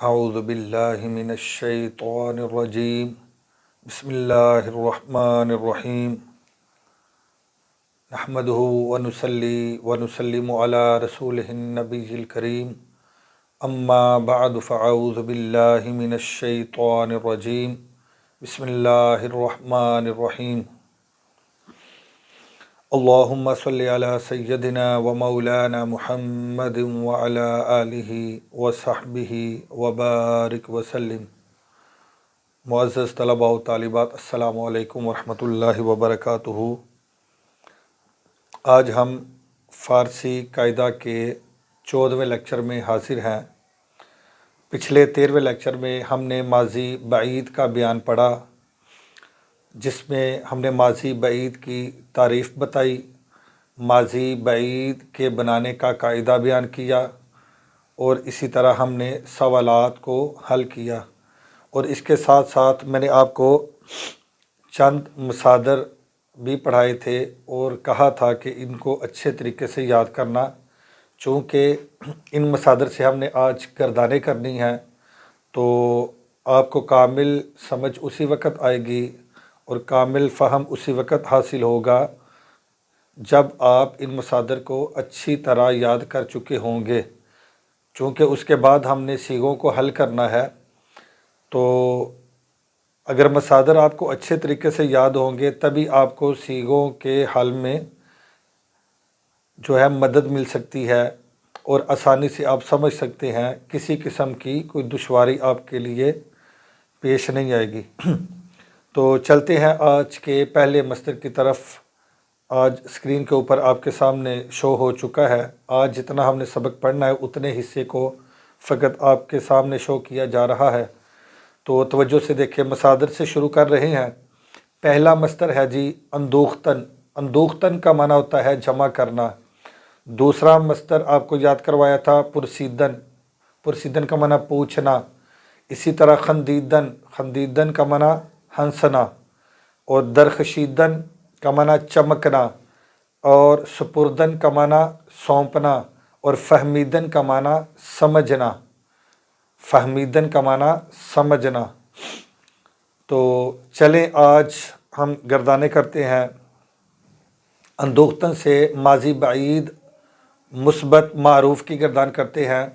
اعوذ باللہ من الشیطان الرجیم بسم اللہ الرحمن الرحیم نحمدہ ونصلی ونسلم علی رسولہ النبی الکریم اما بعد فاعوذ باللہ من الشیطان الرجیم بسم اللہ الرحمن الرحیم اللہم صلی علی سیدنا و مولانا محمد وعلی آلہ وصحبہ وبارک وسلم۔ معزز طلباء و طالبات، السلام علیکم ورحمۃ اللہ وبرکاتہ۔ آج ہم فارسی قاعدہ کے 14ویں لیکچر میں حاضر ہیں۔ پچھلے 13ویں لیکچر میں ہم نے ماضی بعید کا بیان پڑھا، جس میں ہم نے ماضی بعید کی تعریف بتائی، ماضی بعید کے بنانے کا قاعدہ بیان کیا، اور اسی طرح ہم نے سوالات کو حل کیا، اور اس کے ساتھ ساتھ میں نے آپ کو چند مصادر بھی پڑھائے تھے اور کہا تھا کہ ان کو اچھے طریقے سے یاد کرنا، چونکہ ان مصادر سے ہم نے آج گردانیں کرنی ہیں، تو آپ کو کامل سمجھ اسی وقت آئے گی اور کامل فہم اسی وقت حاصل ہوگا جب آپ ان مصادر کو اچھی طرح یاد کر چکے ہوں گے، چونکہ اس کے بعد ہم نے صیغوں کو حل کرنا ہے۔ تو اگر مصادر آپ کو اچھے طریقے سے یاد ہوں گے تبھی آپ کو صیغوں کے حل میں جو ہے مدد مل سکتی ہے اور آسانی سے آپ سمجھ سکتے ہیں، کسی قسم کی کوئی دشواری آپ کے لیے پیش نہیں آئے گی۔ تو چلتے ہیں آج کے پہلے مصدر کی طرف۔ آج اسکرین کے اوپر آپ کے سامنے شو ہو چکا ہے۔ آج جتنا ہم نے سبق پڑھنا ہے اتنے حصے کو فقط آپ کے سامنے شو کیا جا رہا ہے، تو توجہ سے دیکھیں۔ مصادر سے شروع کر رہے ہیں۔ پہلا مصدر ہے جی اندوختن۔ اندوختن کا معنی ہوتا ہے جمع کرنا۔ دوسرا مصدر آپ کو یاد کروایا تھا پرسیدن۔ پرسیدن کا معنی پوچھنا۔ اسی طرح خندیدن۔ خندیدن کا معنی ہنسنا، اور درخشیدن کا معنی چمکنا، اور سپردن کا معنی سونپنا، اور فہمیدن کا معنی سمجھنا۔ فہمیدن کا معنی سمجھنا۔ تو چلیں آج ہم گردانے کرتے ہیں۔ اندوختن سے ماضی بعید مثبت معروف کی گردان کرتے ہیں۔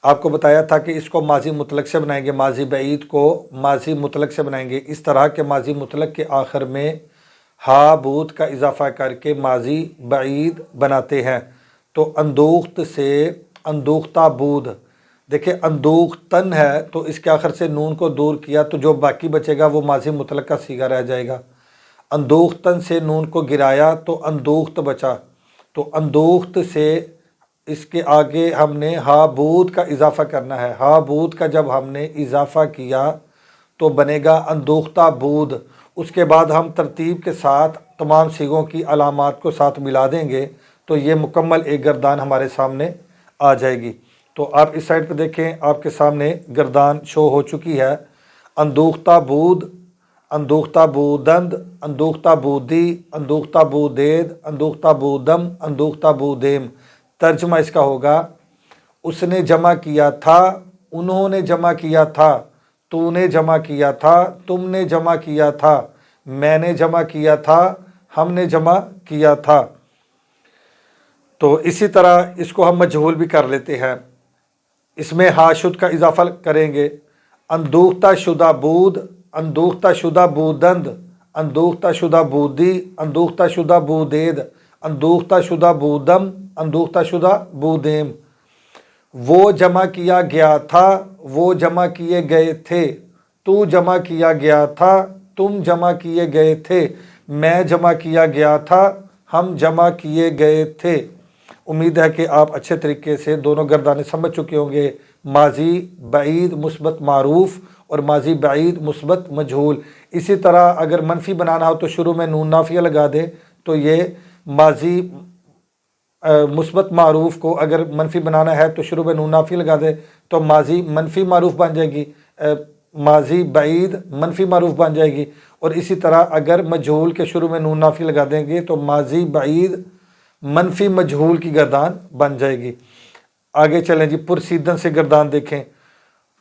آپ کو بتایا تھا کہ اس کو ماضی مطلق سے بنائیں گے، ماضی بعید کو ماضی مطلق سے بنائیں گے، اس طرح کہ ماضی مطلق کے آخر میں ہا بود کا اضافہ کر کے ماضی بعید بناتے ہیں۔ تو اندوخت سے اندوختہ بود، دیکھیں اندوختن ہے تو اس کے آخر سے نون کو دور کیا تو جو باقی بچے گا وہ ماضی مطلق کا صیغہ رہ جائے گا۔ اندوختن سے نون کو گرایا تو اندوخت بچا، تو اندوخت سے اس کے آگے ہم نے ہا بود کا اضافہ کرنا ہے۔ ہا بود کا جب ہم نے اضافہ کیا تو بنے گا اندوختہ بود۔ اس کے بعد ہم ترتیب کے ساتھ تمام صیغوں کی علامات کو ساتھ ملا دیں گے تو یہ مکمل ایک گردان ہمارے سامنے آ جائے گی۔ تو آپ اس سائڈ پہ دیکھیں، آپ کے سامنے گردان شو ہو چکی ہے۔ اندوختہ بود، اندوختہ بودند، اندوختہ بودی، اندوختہ بودید، اندوختہ بودم، اندوختہ بودیم۔ ترجمہ اس کا ہوگا اس نے جمع کیا تھا، انہوں نے جمع کیا تھا، تو نے جمع کیا تھا، تم نے جمع کیا تھا، میں نے جمع کیا تھا، ہم نے جمع کیا تھا۔ تو اسی طرح اس کو ہم مجہول بھی کر لیتے ہیں۔ اس میں ہا شد کا اضافہ کریں گے۔ اندوختہ شدہ بود، اندوختہ شدہ بودند، اندوختہ شدہ بودی، اندوختہ شدہ بودید، اندوختہ شدہ بودم، اندوختہ شدہ بودیم۔ وہ جمع کیا گیا تھا، وہ جمع کیے گئے تھے، تو جمع کیا گیا تھا، تم جمع کیے گئے تھے، میں جمع کیا گیا تھا، ہم جمع کیے گئے تھے۔ امید ہے کہ آپ اچھے طریقے سے دونوں گردانے سمجھ چکے ہوں گے، ماضی بعید مثبت معروف اور ماضی بعید مثبت مجہول۔ اسی طرح اگر منفی بنانا ہو تو شروع میں نون نافیہ لگا دے، تو یہ ماضی مثبت معروف کو اگر منفی بنانا ہے تو شروع میں نون نافیہ لگا دے تو ماضی منفی معروف بن جائے گی، ماضی بعید منفی معروف بن جائے گی۔ اور اسی طرح اگر مجہول کے شروع میں نون نافیہ لگا دیں گے تو ماضی بعید منفی مجہول کی گردان بن جائے گی۔ آگے چلیں جی، پرسیدن سے گردان دیکھیں۔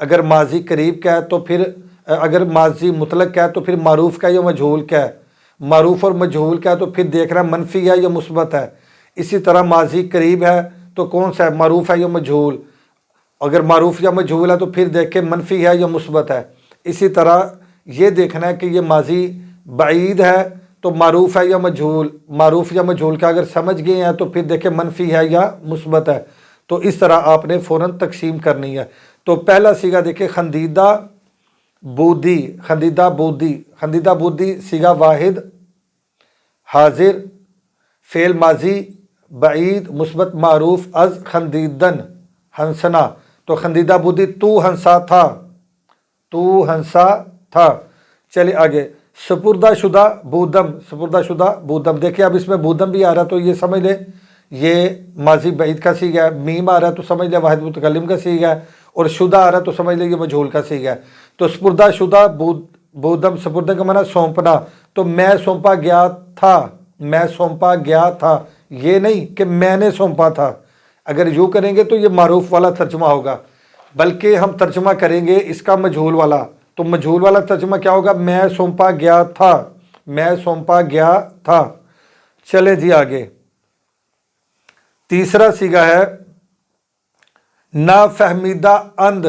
اگر ماضی قریب کا ہے تو پھر اگر ماضی مطلق کا ہے تو پھر معروف کا یا مجہول کا ہے، معروف اور مجہول کا ہے تو پھر دیکھنا منفی ہے یا مثبت ہے۔ اسی طرح ماضی قریب ہے تو کون سا ہے، معروف ہے یا مجہول، اگر معروف یا مجہول ہے تو پھر دیکھیں منفی ہے یا مثبت ہے۔ اسی طرح یہ دیکھنا ہے کہ یہ ماضی بعید ہے تو معروف ہے یا مجہول، معروف یا مجہول کا اگر سمجھ گئے ہیں تو پھر دیکھیں منفی ہے یا مثبت ہے۔ تو اس طرح آپ نے فوراً تقسیم کرنی ہے۔ تو پہلا صیغہ دیکھیں خندیدہ بودی، خندیدہ بودی، خندیدہ بودی صیغہ واحد حاضر، فعل ماضی بعید مثبت معروف از خندیدن ہنسنا، تو خندیدہ بودی تو ہنسا تھا، تو ہنسا تھا۔ چلے آگے، سپردہ شدہ بودم، سپردہ شدہ بودم، دیکھیں اب اس میں بودم بھی آ رہا تو یہ سمجھ لیں یہ ماضی بعید کا صیغہ ہے، میم آ رہا تو سمجھ لیں واحد متکلم کا صیغہ ہے، اور شدہ آ رہا تو سمجھ لیں یہ مجہول کا صیغہ ہے۔ تو سپردہ شدہ بودم، سپردہ کا معنی سونپنا، تو میں سونپا گیا تھا، میں سونپا گیا تھا، یہ نہیں کہ میں نے سونپا تھا، اگر یوں کریں گے تو یہ معروف والا ترجمہ ہوگا، بلکہ ہم ترجمہ کریں گے اس کا مجہول والا۔ تو مجہول والا ترجمہ کیا ہوگا، میں سونپا گیا تھا، میں سونپا گیا تھا۔ چلے جی آگے، تیسرا صیغہ ہے نافہمیدہ اند،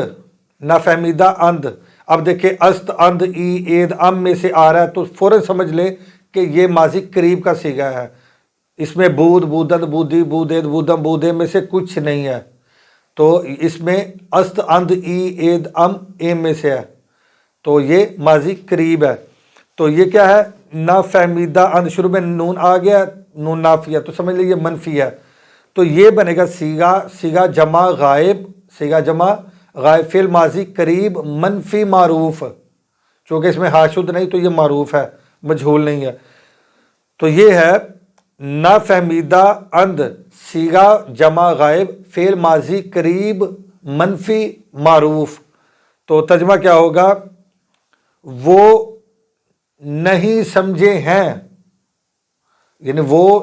نافہمیدہ اند۔ اب دیکھیں است، اند، ای، اید، ام میں سے آ رہا ہے تو فوراً سمجھ لیں کہ یہ ماضی قریب کا صیغہ ہے، اس میں بود، بودند، بودی، بودید، بودم، بودے میں سے کچھ نہیں ہے، تو اس میں است، اند، ای، اید، ام، ایم میں سے ہے، تو یہ ماضی قریب ہے۔ تو یہ کیا ہے، نافہمیدہ اند، شروع میں نون آ گیا، نون نافیہ، تو سمجھ لیجیے منفی ہے، تو یہ بنے گا صیغہ جمع غائب، صیغہ جمع غائب، فعل ماضی قریب منفی معروف، چونکہ اس میں حاشد نہیں تو یہ معروف ہے، مجہول نہیں ہے۔ تو یہ ہے نافہمیدہ اند، صیغہ جمع غائب، فعل ماضی قریب منفی معروف۔ تو ترجمہ کیا ہوگا، وہ نہیں سمجھے ہیں، یعنی وہ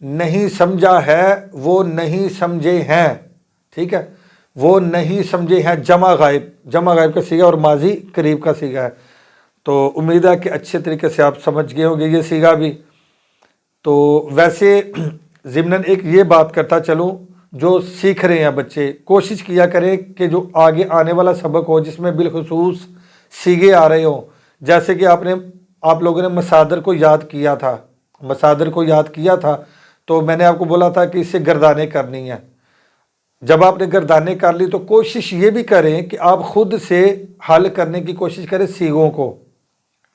نہیں سمجھا ہے، وہ نہیں سمجھے ہیں، ٹھیک ہے، وہ نہیں سمجھے ہیں، جمع غائب، جمع غائب کا صیغہ اور ماضی قریب کا صیغہ ہے۔ تو امید ہے کہ اچھے طریقے سے آپ سمجھ گئے ہوں گے یہ صیغہ بھی۔ تو ویسے ضمناً ایک یہ بات کرتا چلوں، جو سیکھ رہے ہیں بچے کوشش کیا کریں کہ جو آگے آنے والا سبق ہو جس میں بالخصوص صیغے آ رہے ہوں، جیسے کہ آپ لوگوں نے مصادر کو یاد کیا تھا، مصادر کو یاد کیا تھا تو میں نے آپ کو بولا تھا کہ اس سے گردانیں کرنی ہیں۔ جب آپ نے گردانیں کر لی تو کوشش یہ بھی کریں کہ آپ خود سے حل کرنے کی کوشش کریں صیغوں کو،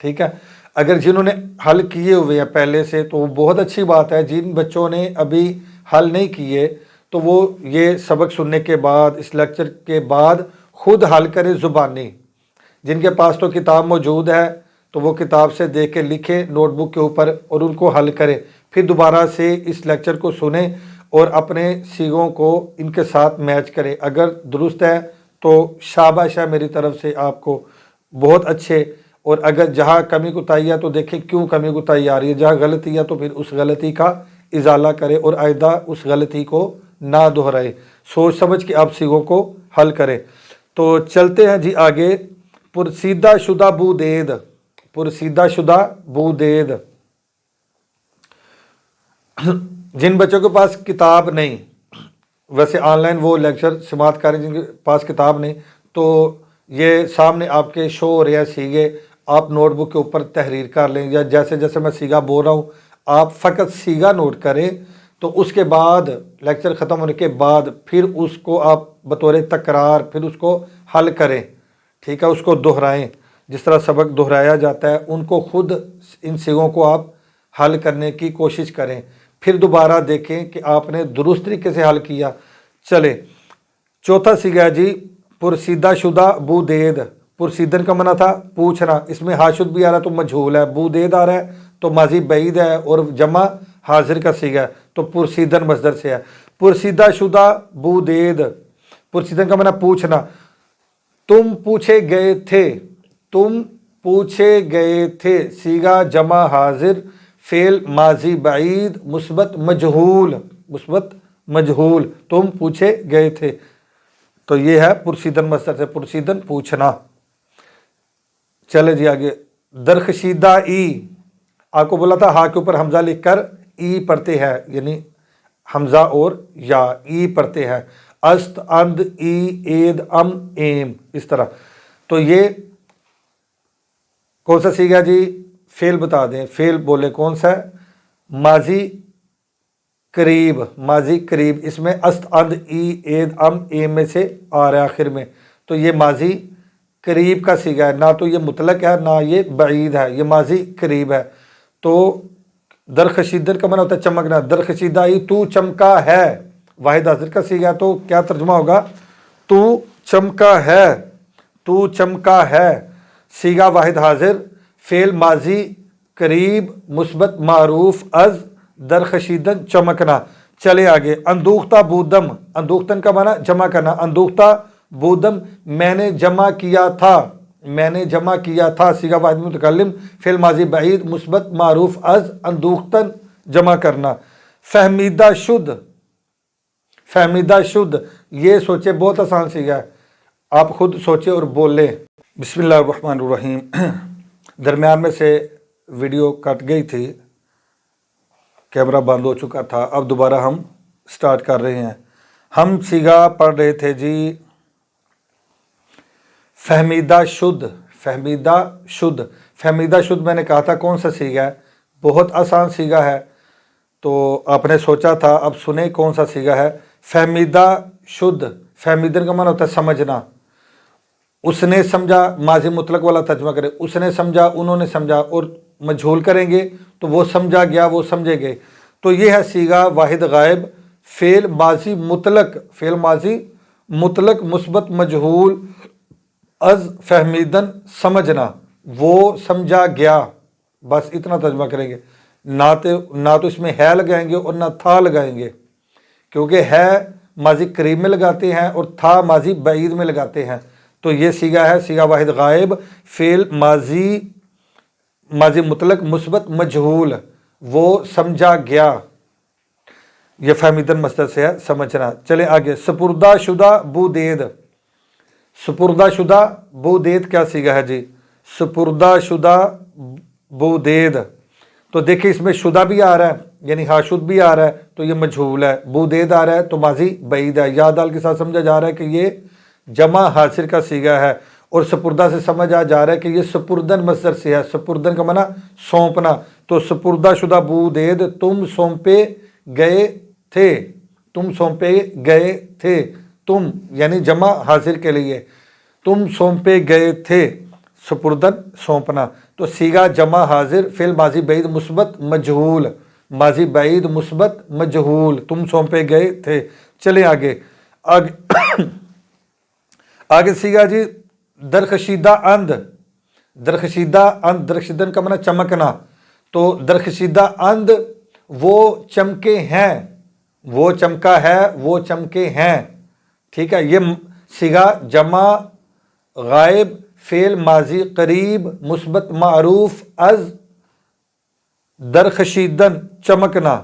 ٹھیک ہے۔ اگر جنہوں نے حل کیے ہوئے ہیں پہلے سے تو بہت اچھی بات ہے، جن بچوں نے ابھی حل نہیں کیے تو وہ یہ سبق سننے کے بعد، اس لیکچر کے بعد خود حل کریں زبانی۔ جن کے پاس تو کتاب موجود ہے تو وہ کتاب سے دیکھ کے لکھیں نوٹ بک کے اوپر اور ان کو حل کریں، پھر دوبارہ سے اس لیکچر کو سنیں اور اپنے صیغوں کو ان کے ساتھ میچ کریں۔ اگر درست ہے تو شاباش ہے میری طرف سے آپ کو، بہت اچھے، اور اگر جہاں کمی کوتاہی ہے تو دیکھیں کیوں کمی کوتاہی آ رہی ہے، جہاں غلطی ہے تو پھر اس غلطی کا ازالہ کریں اور آئندہ اس غلطی کو نہ دہرائیں، سوچ سمجھ کے آپ صیغوں کو حل کریں۔ تو چلتے ہیں جی آگے، پرسیدہ شدہ بودید، پرسیدہ شدہ بودید۔ جن بچوں کے پاس کتاب نہیں، ویسے آن لائن وہ لیکچر سماعت کریں، جن کے پاس کتاب نہیں تو یہ سامنے آپ کے شو ہو رہے ہیں صیغے، آپ نوٹ بک کے اوپر تحریر کر لیں، یا جیسے جیسے میں صیغہ بول رہا ہوں آپ فقط صیغہ نوٹ کریں، تو اس کے بعد لیکچر ختم ہونے کے بعد پھر اس کو آپ بطور تکرار پھر اس کو حل کریں، ٹھیک ہے، اس کو دہرائیں، جس طرح سبق دہرایا جاتا ہے ان کو خود ان صیغوں کو آپ حل کرنے کی کوشش کریں، پھر دوبارہ دیکھیں کہ آپ نے درست طریقے سے حل کیا۔ چلے چوتھا صیغہ ہے جی پرسیدہ شدہ بودید۔ پرسیدن کا منع تھا پوچھنا، اس میں حاشد بھی آ رہا ہے تو مجہول ہے، بودید آ رہا ہے تو ماضی بعید ہے اور جمع حاضر کا صیغہ ہے تو پرسیدن مصدر سے ہے۔ پرسیدہ شدہ بودید، پرسیدن کا منع پوچھنا، تم پوچھے گئے تھے، تم پوچھے گئے تھے، صیغہ جمع حاضر، فعل ماضی بعید مثبت مجہول، مثبت مجہول، تم پوچھے گئے تھے۔ تو یہ ہے پرسیدن مصدر سے پرسیدن پوچھنا۔ چلے جی آگے، درخشیدہ ای، آپ کو بولا تھا ہا کے اوپر حمزہ لکھ کر ای پڑھتے ہیں، یعنی حمزہ اور یا ای پڑھتے ہیں، است اند ای اید ام ایم، اس طرح۔ تو یہ کون سا سیگا جی؟ فعل بتا دیں، فعل بولے کون سا ہے؟ ماضی قریب، ماضی قریب، اس میں است اند ای اید ام ایم میں سے آ رہا ہے آخر میں، تو یہ ماضی قریب کا سیگا ہے، نہ تو یہ مطلق ہے نہ یہ بعید ہے، یہ ماضی قریب ہے۔ تو درخشیدن کا معنی ہوتا ہے چمکنا، درخشیدہ ای تو چمکا ہے، واحد حاضر کا سیگا، تو کیا ترجمہ ہوگا؟ تو چمکا ہے، تو چمکا ہے، سیگا واحد حاضر، فعل ماضی قریب مثبت معروف از درخشیدن چمکنا۔ چلے آگے، اندوختہ بودم، اندوختن کا معنی جمع کرنا، اندوختہ بودم میں نے جمع کیا تھا، میں نے جمع کیا تھا، سیگا واحد متکلم، فعل ماضی بعید مثبت معروف از اندوختن جمع کرنا۔ فہمیدہ شد، فہمیدہ شد، یہ سوچے بہت آسان سیگا ہے، آپ خود سوچے اور بولیں۔ بسم اللہ الرحمن الرحیم۔ درمیان میں سے ویڈیو کٹ گئی تھی، کیمرہ بند ہو چکا تھا، اب دوبارہ ہم سٹارٹ کر رہے ہیں۔ ہم سیگا پڑھ رہے تھے جی فہمیدہ شد، فہمیدہ شد، فہمیدہ شد میں نے کہا تھا کون سا سیگا ہے؟ بہت آسان سیگا ہے، تو آپ نے سوچا تھا، اب سنیں کون سا سیگا ہے۔ فہمیدہ شد، فہمیدن کا معنی ہوتا ہے سمجھنا، اس نے سمجھا، ماضی مطلق والا ترجمہ کرے، اس نے سمجھا، انہوں نے سمجھا، اور مجھول کریں گے تو وہ سمجھا گیا، وہ سمجھے گئے۔ تو یہ ہے سیگا واحد غائب، فعل ماضی مطلق، فعل ماضی مطلق مثبت مجھول از فہمیدن سمجھنا، وہ سمجھا گیا، بس اتنا ترجمہ کریں گے، نہ تو اس میں ہے لگائیں گے اور نہ تھا لگائیں گے، کیونکہ ہے ماضی قریب میں لگاتے ہیں اور تھا ماضی بعید میں لگاتے ہیں۔ تو یہ سیگا ہے سیگا واحد غائب، فعل ماضی مطلق مثبت مجہول، وہ سمجھا گیا، یہ فہمیدن مصدر سے ہے سمجھنا۔ چلے آگے، سپردہ شدہ بودید، سپردہ شدہ بودید کیا سیگا ہے جی؟ سپردہ شدہ بودید، تو دیکھیں اس میں شدہ بھی آ رہا ہے، یعنی ہاشد بھی آ رہا ہے، تو یہ مجہول ہے، بودید آ رہا ہے تو ماضی بعید ہے، یا دال کے ساتھ سمجھا جا رہا ہے کہ یہ جمع حاصر کا سیگا ہے، اور سپردہ سے سمجھا جا رہا ہے کہ یہ سپردن مصدر سے ہے، سپردن کا معنی سونپنا، تو سپردہ شدہ بودید تم سونپے گئے تھے، تم سونپے گئے تھے، تم یعنی جمع حاضر کے لیے، تم سونپے گئے تھے، سپردن سونپنا، تو سیگا جمع حاضر، فعل ماضی بعید مثبت مجہول، ماضی بعید مثبت مجہول، تم سونپے گئے تھے۔ چلیں آگے، آگے سیگا جی درخشیدہ اند، درخشیدہ اند، درخشیدن کا معنی چمکنا، تو درخشیدہ اند وہ چمکے ہیں، وہ چمکا ہے، وہ چمکے ہیں، ٹھیک ہے۔ یہ سیگا جمع غائب، فعل ماضی قریب مثبت معروف از درخشیدن چمکنا،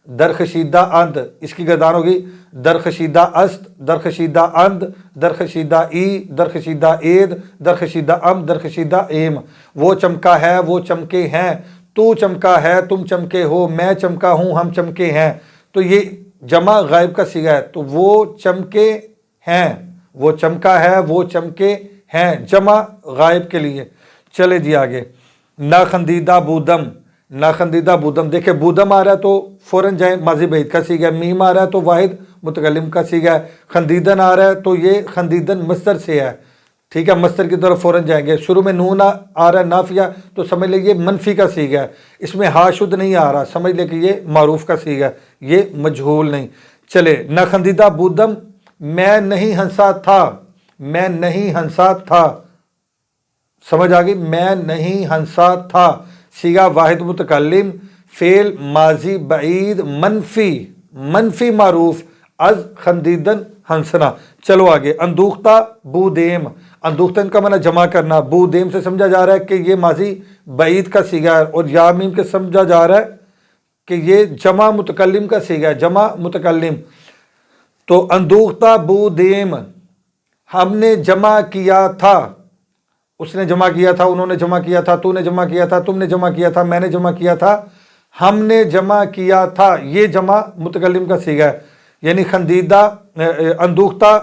درخشیدہ اند، اس کی گردان ہوگی درخشیدہ است، درخشیدہ اند، درخشیدہ ای، درخشیدہ اید، درخشیدہ ام، درخشیدہ ایم، وہ چمکا ہے، وہ چمکے ہیں، تو چمکا ہے، تم چمکے ہو، میں چمکا ہوں، ہم چمکے ہیں، تو یہ جمع غائب کا صیغہ ہے، تو وہ چمکے ہیں، وہ چمکا ہے، وہ چمکے ہیں، جمع غائب کے لیے۔ چلے جی آگے، ناخندیدہ بودم، ناخندیدہ بودم، دیکھیں بودم آ رہا ہے تو فوراً جائیں ماضی بعید کا صیغہ ہے، میم آ رہا ہے تو واحد متکلم کا صیغہ ہے، خندیدن آ رہا ہے تو یہ خندیدن مصدر سے ہے، ٹھیک ہے، مصدر کی طرف فوراً جائیں گے۔ شروع میں نون آ رہا ہے نافیہ تو سمجھ لیں یہ منفی کا صیغہ ہے، اس میں ہا شد نہیں آ رہا، سمجھ لیں کہ یہ معروف کا صیغہ ہے، یہ مجہول نہیں۔ چلے، ناخندیدہ بودم میں نہیں ہنسا تھا، میں نہیں ہنسا تھا، سمجھ آ گئی، میں نہیں ہنسا تھا، صیغہ واحد متکلم، فعل ماضی بعید منفی معروف از خندیدن ہنسنا۔ چلو آگے، اندوختہ بودیم، اندوختن کا معنی جمع کرنا، بودیم سے سمجھا جا رہا ہے کہ یہ ماضی بعید کا صیغہ ہے، اور یا میم کے سمجھا جا رہا ہے کہ یہ جمع متکلم کا صیغہ ہے، جمع متکلم، تو اندوختہ بودیم ہم نے جمع کیا تھا، اس نے جمع کیا تھا، انہوں نے جمع کیا تھا، تو نے جمع کیا تھا، تم نے جمع کیا تھا، میں نے جمع کیا تھا، ہم نے جمع کیا تھا، یہ جمع متکلم کا صیغہ ہے، یعنی خندیدہ، اندوختہ،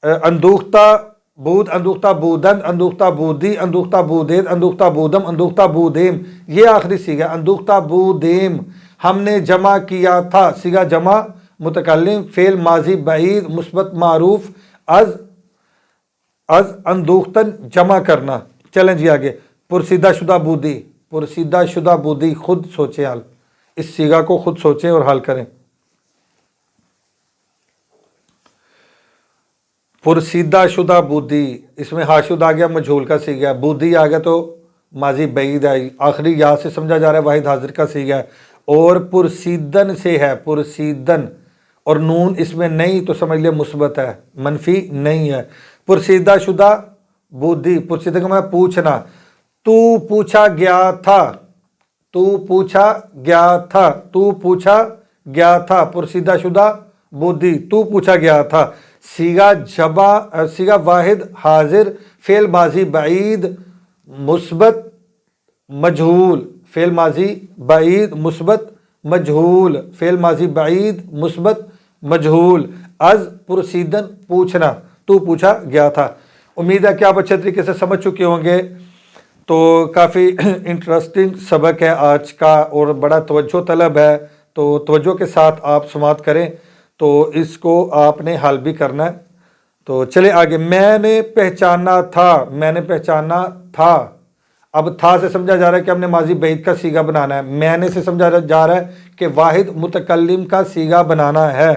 اندوختہ بود، اندوختہ بودند، اندوختہ بودی، اندوختہ بودید، اندوختہ بودم، اندوختہ بودیم، یہ آخری صیغہ ہے، اندوختہ بودیم، ہم نے جمع کیا تھا، صیغہ جمع متکلم، فعل ماضی بعید مثبت معروف، از اندوختن جمع کرنا۔ چلیں جی آگے، پرسیدہ شدہ بودی، پرسیدہ شدہ بودی، خود سوچیں حل، اس صیغہ کو خود سوچیں اور حل کریں۔ پرسیدہ شدہ بودی، اس میں حاشد آ گیا مجہول کا صیغہ ہے، بودی آ گیا تو ماضی بعید ہے، آخری یا سے سمجھا جا رہا ہے، واحد حاضر کا صیغہ ہے، اور پرسیدن سے ہے، پرسیدن، اور نون اس میں نہیں تو سمجھ لیا مثبت ہے، منفی نہیں ہے۔ پرسیدہ شدہ بودی، پرسیدہ کا مطلب پوچھنا، تو پوچھا گیا تھا، تو پوچھا گیا تھا، تو پوچھا گیا تھا، پرسیدہ شدہ بودی، تو پوچھا گیا تھا، صیغہ جمع، صیغہ واحد حاضر، فعل ماضی بعید مثبت مجہول، فعل ماضی بعید مثبت مجہول، فعل ماضی بعید مثبت مجہول، از پرسیدن پوچھنا، تو پوچھا گیا تھا۔ امید ہے کہ آپ اچھے طریقے سے سمجھ چکے ہوں گے، تو کافی انٹرسٹنگ سبق ہے آج کا اور بڑا توجہ طلب ہے، تو توجہ کے ساتھ آپ سماعت کریں، تو اس کو آپ نے حل بھی کرنا ہے۔ تو چلے آگے، میں نے پہچانا تھا، میں نے پہچانا تھا، اب تھا سے سمجھا جا رہا ہے کہ ہم نے ماضی بعید کا صیغہ بنانا ہے، میں نے سے سمجھا جا رہا ہے کہ واحد متکلم کا صیغہ بنانا ہے،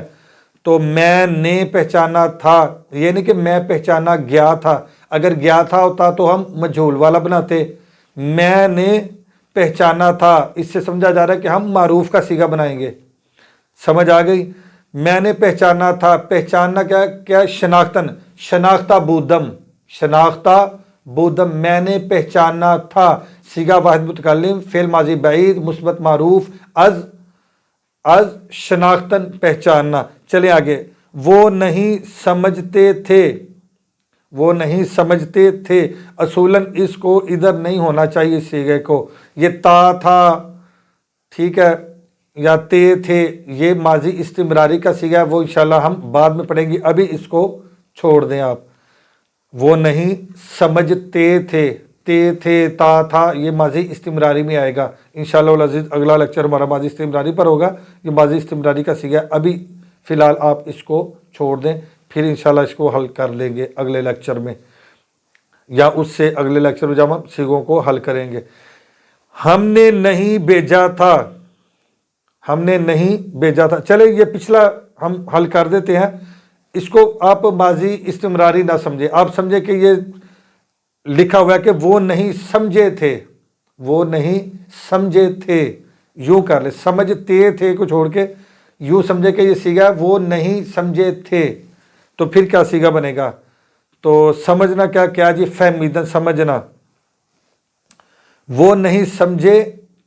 تو میں نے پہچانا تھا، یہ نہیں کہ میں پہچانا گیا تھا، اگر گیا تھا ہوتا تو ہم مجہول والا بناتے، میں نے پہچانا تھا، اس سے سمجھا جا رہا ہے کہ ہم معروف کا صیغہ بنائیں گے، سمجھ آ گئی؟ میں نے پہچانا تھا، پہچاننا کیا شناختن، شناختہ بودم، شناختہ بودم، میں نے پہچانا تھا، صیغہ واحد متکلم، فعل ماضی بعید مثبت معروف، از شناختن پہچاننا۔ چلیں آگے، وہ نہیں سمجھتے تھے، وہ نہیں سمجھتے تھے، اصولاً اس کو ادھر نہیں ہونا چاہیے، اس صیغے کو، یہ تا تھا، ٹھیک ہے، یا تے تھے، یہ ماضی استمراری کا صیغہ ہے، وہ انشاءاللہ ہم بعد میں پڑھیں گے، ابھی اس کو چھوڑ دیں آپ۔ وہ نہیں سمجھتے تھے، تے تھے، تا تھا، یہ ماضی استمراری میں آئے گا انشاءاللہ العزیز، اگلا لیکچر ہمارا ماضی استمراری پر ہوگا، یہ ماضی استمراری کا صیغہ ہے، ابھی فی الحال آپ اس کو چھوڑ دیں، پھر انشاءاللہ اس کو حل کر لیں گے اگلے لیکچر میں، یا اس سے اگلے لیکچر میں جب ہم صیغوں کو حل کریں گے۔ ہم نے نہیں بھیجا تھا، ہم نے نہیں بھیجا تھا، چلے یہ پچھلا ہم حل کر دیتے ہیں، اس کو آپ ماضی استمراری نہ سمجھے، آپ سمجھے کہ یہ لکھا ہوا ہے کہ وہ نہیں سمجھے تھے، وہ نہیں سمجھے تھے، یوں کر لے، سمجھتے تھے کو چھوڑ کے یوں سمجھے کہ یہ صیغہ ہے وہ نہیں سمجھے تھے، تو پھر کیا صیغہ بنے گا؟ تو سمجھنا کیا جی، فہمیدن، سمجھنا، وہ نہیں سمجھے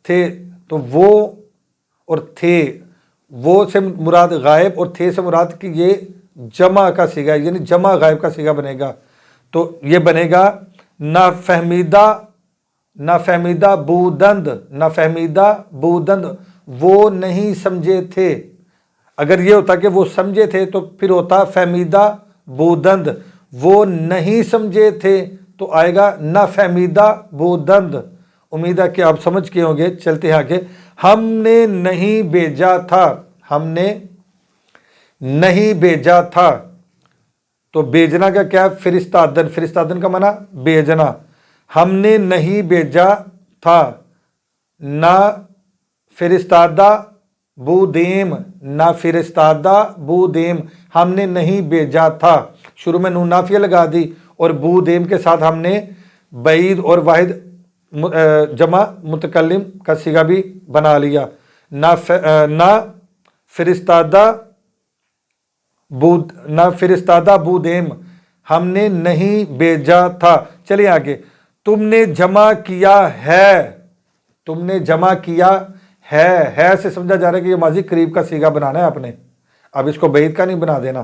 تھے، تو وہ اور تھے، وہ سے مراد غائب اور تھے سے مراد کہ یہ جمع کا صیغہ ہے، یعنی جمع غائب کا صیغہ بنے گا، تو یہ بنے گا نافہمیدہ، نافہمیدہ بودند، نافہمیدہ بودند، وہ نہیں سمجھے تھے، اگر یہ ہوتا کہ وہ سمجھے تھے تو پھر ہوتا فہمیدہ بودند، وہ نہیں سمجھے تھے تو آئے گا نافہمیدہ بودند۔ امید ہے کہ آپ سمجھ کے ہوں گے، چلتے ہیں آگے، ہم نے نہیں بھیجا تھا، ہم نے نہیں بھیجا تھا، تو بھیجنا کا کیا ہے؟ فرستادن، فرستادن کا معنی بھیجنا، ہم نے نہیں بھیجا تھا، نہ فرستادہ بودیم، نہ فرستادہ بودیم، ہم نے نہیں بھیجا تھا، شروع میں نون نافیہ لگا دی، اور بودیم کے ساتھ ہم نے بعید اور واحد جمع متکلم کا صیغہ بھی بنا لیا، نہ فرستادہ نہ فرستادہ بودیم، ہم نے نہیں بھیجا تھا۔ چلیے آگے، تم نے جمع کیا ہے، تم نے جمع کیا ہے سے سمجھا جا رہا ہے کہ یہ ماضی قریب کا صیغہ بنانا ہے آپ نے، اب اس کو بعید کا نہیں بنا دینا،